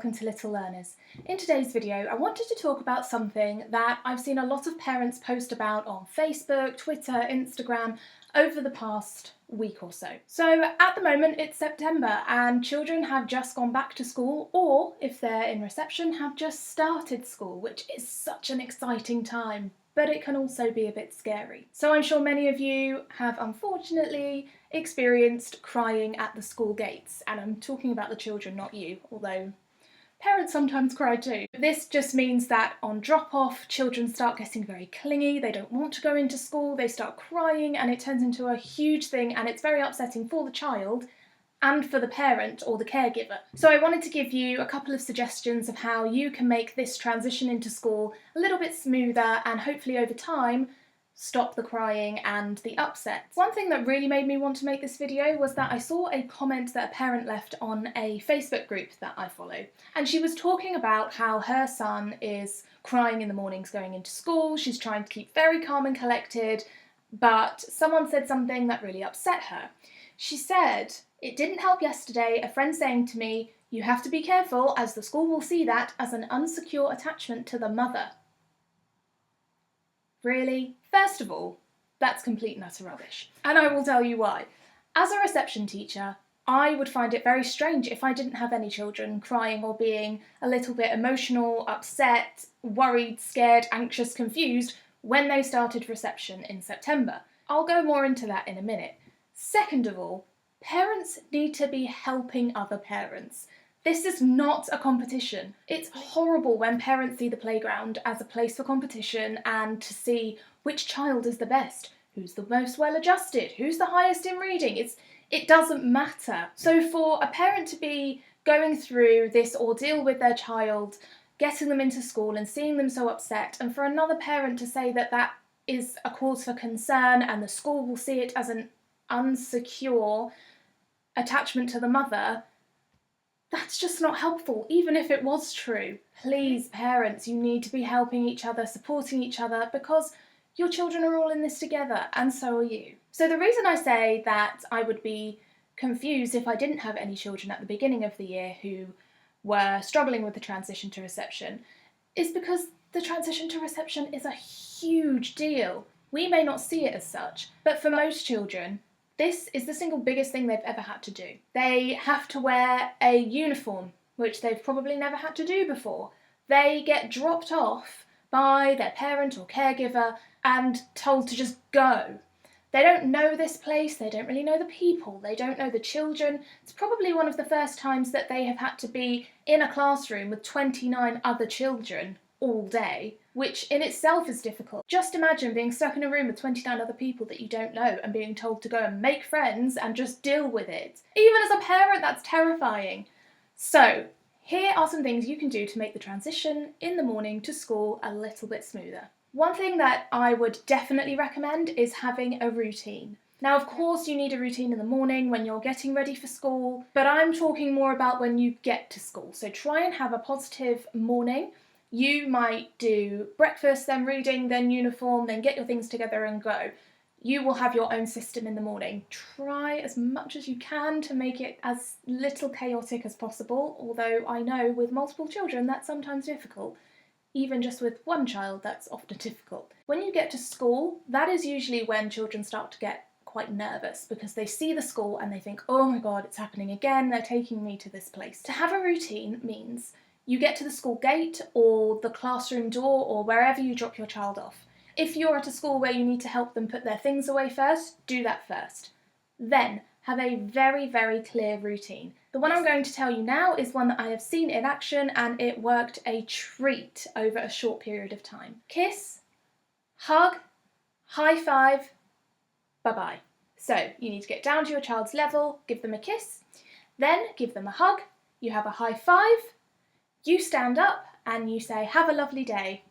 welcome to Little Learners. In today's video, I wanted to talk about something that I've seen a lot of parents post about on Facebook, Twitter, Instagram over the past week or so. So at the moment it's September and children have just gone back to school, or if they're in reception, have just started school, which is such an exciting time, but it can also be a bit scary. So I'm sure many of you have unfortunately experienced crying at the school gates, and I'm talking about the children, not you, although parents sometimes cry too. This just means that on drop-off, children start getting very clingy, they don't want to go into school, they start crying, and it turns into a huge thing, and it's very upsetting for the child and for the parent or the caregiver. So I wanted to give you a couple of suggestions of how you can make this transition into school a little bit smoother and hopefully over time stop the crying and the upset. One thing that really made me want to make this video was that I saw a comment that a parent left on a Facebook group that I follow, and she was talking about how her son is crying in the mornings going into school. She's trying to keep very calm and collected, but someone said something that really upset her. She said, "It didn't help yesterday, a friend saying to me, 'You have to be careful as the school will see that as an unsecure attachment to the mother.'" Really? First of all, that's complete and utter rubbish. And I will tell you why. As a reception teacher, I would find it very strange if I didn't have any children crying or being a little bit emotional, upset, worried, scared, anxious, confused when they started reception in September. I'll go more into that in a minute. Second of all, parents need to be helping other parents. This is not a competition. It's horrible when parents see the playground as a place for competition and to see which child is the best, who's the most well-adjusted, who's the highest in reading. It doesn't matter. So for a parent to be going through this ordeal with their child, getting them into school and seeing them so upset, and for another parent to say that that is a cause for concern and the school will see it as an unsecure attachment to the mother, that's just not helpful, even if it was true. Please, parents, you need to be helping each other, supporting each other, because your children are all in this together, and so are you. So the reason I say that I would be confused if I didn't have any children at the beginning of the year who were struggling with the transition to reception is because the transition to reception is a huge deal. We may not see it as such, but for most children, this is the single biggest thing they've ever had to do. They have to wear a uniform, which they've probably never had to do before. They get dropped off by their parent or caregiver and told to just go. They don't know this place, they don't really know the people, they don't know the children. It's probably one of the first times that they have had to be in a classroom with 29 other children all day, which in itself is difficult. Just imagine being stuck in a room with 29 other people that you don't know and being told to go and make friends and just deal with it. Even as a parent, that's terrifying. So, here are some things you can do to make the transition in the morning to school a little bit smoother. One thing that I would definitely recommend is having a routine. Now, of course, you need a routine in the morning when you're getting ready for school, but I'm talking more about when you get to school. So try and have a positive morning. You might do breakfast, then reading, then uniform, then get your things together and go. You will have your own system in the morning. Try as much as you can to make it as little chaotic as possible, although I know with multiple children that's sometimes difficult. Even just with one child, that's often difficult. When you get to school, that is usually when children start to get quite nervous because they see the school and they think, oh my god, it's happening again, they're taking me to this place. To have a routine means you get to the school gate or the classroom door or wherever you drop your child off. If you're at a school where you need to help them put their things away first, do that first. Then have a very, very clear routine. The one I'm going to tell you now is one that I have seen in action and it worked a treat over a short period of time. Kiss, hug, high five, bye-bye. So you need to get down to your child's level, give them a kiss, then give them a hug, you have a high five, you stand up and you say, "Have a lovely day,"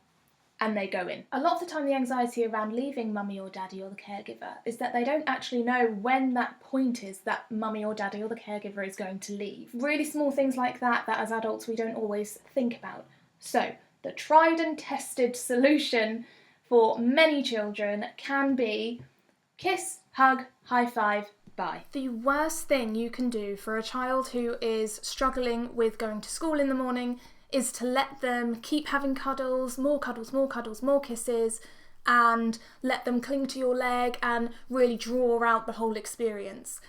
and they go in. A lot of the time the anxiety around leaving mummy or daddy or the caregiver is that they don't actually know when that point is that mummy or daddy or the caregiver is going to leave. Really small things like that as adults we don't always think about. So the tried and tested solution for many children can be kiss, hug, high five, bye. The worst thing you can do for a child who is struggling with going to school in the morning is to let them keep having cuddles, more kisses, and let them cling to your leg and really draw out the whole experience.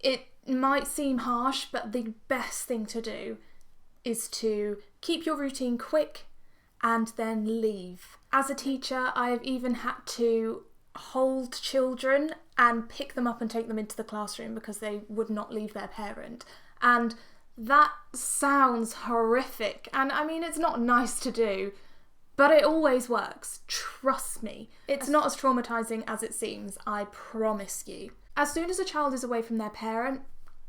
It might seem harsh, but the best thing to do is to keep your routine quick and then leave. As a teacher, I've even had to hold children and pick them up and take them into the classroom because they would not leave their parent. And that sounds horrific. And I mean, it's not nice to do, but it always works. Trust me. It's not as traumatizing as it seems, I promise you. As soon as a child is away from their parent,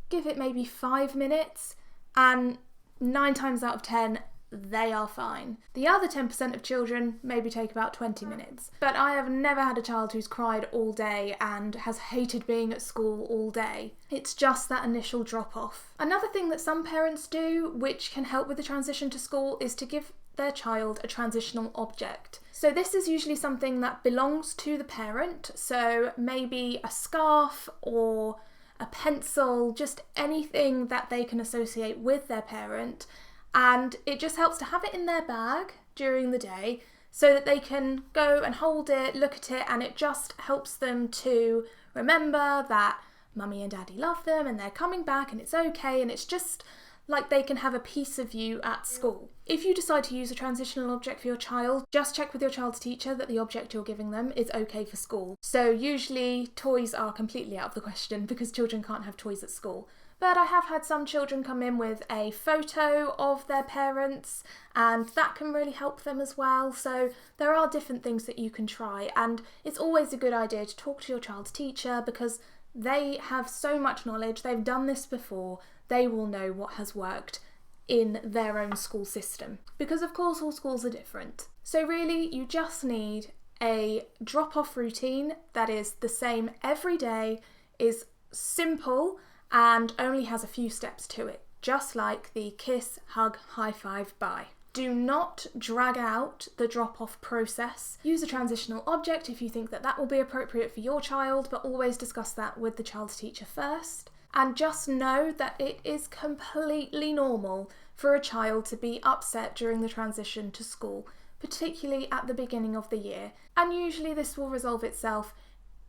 give it maybe 5 minutes, and 9 times out of 10, they are fine. The other 10% of children maybe take about 20 minutes. But I have never had a child who's cried all day and has hated being at school all day. It's just that initial drop-off. Another thing that some parents do, which can help with the transition to school, is to give their child a transitional object. So this is usually something that belongs to the parent, so maybe a scarf or a pencil, just anything that they can associate with their parent, and it just helps to have it in their bag during the day so that they can go and hold it, look at it, and it just helps them to remember that mummy and daddy love them and they're coming back and it's okay, and it's just like they can have a piece of you at school. If you decide to use a transitional object for your child, just check with your child's teacher that the object you're giving them is okay for school. So usually toys are completely out of the question because children can't have toys at school. But I have had some children come in with a photo of their parents, and that can really help them as well. So there are different things that you can try, and it's always a good idea to talk to your child's teacher because they have so much knowledge, they've done this before, they will know what has worked in their own school system. Because of course all schools are different. So really you just need a drop-off routine that is the same every day, is simple and only has a few steps to it. Just like the kiss, hug, high five, bye. Do not drag out the drop-off process. Use a transitional object if you think that that will be appropriate for your child, but always discuss that with the child's teacher first. And just know that it is completely normal for a child to be upset during the transition to school, particularly at the beginning of the year. And usually this will resolve itself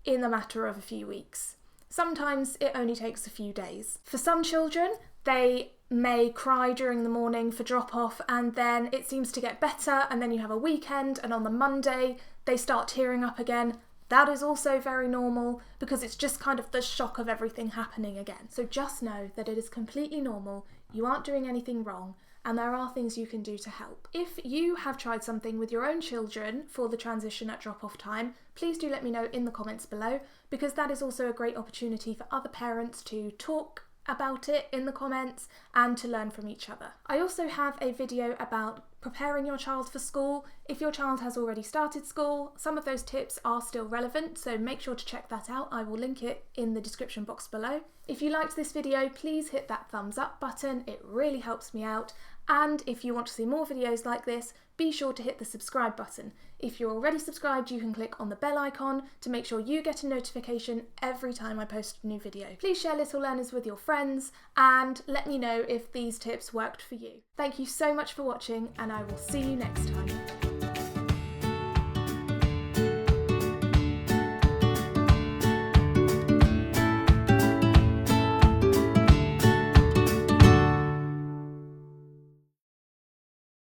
in the matter of a few weeks. Sometimes it only takes a few days. For some children, they may cry during the morning for drop-off and then it seems to get better, and then you have a weekend and on the Monday they start tearing up again. That is also very normal because it's just kind of the shock of everything happening again. So just know that it is completely normal, you aren't doing anything wrong, and there are things you can do to help. If you have tried something with your own children for the transition at drop-off time, please do let me know in the comments below, because that is also a great opportunity for other parents to talk about it in the comments and to learn from each other. I also have a video about preparing your child for school. If your child has already started school, some of those tips are still relevant, so make sure to check that out. I will link it in the description box below. If you liked this video, please hit that thumbs up button, it really helps me out. And if you want to see more videos like this, be sure to hit the subscribe button. If you're already subscribed, you can click on the bell icon to make sure you get a notification every time I post a new video. Please share Little Learners with your friends and let me know if these tips worked for you. Thank you so much for watching, and I will see you next time.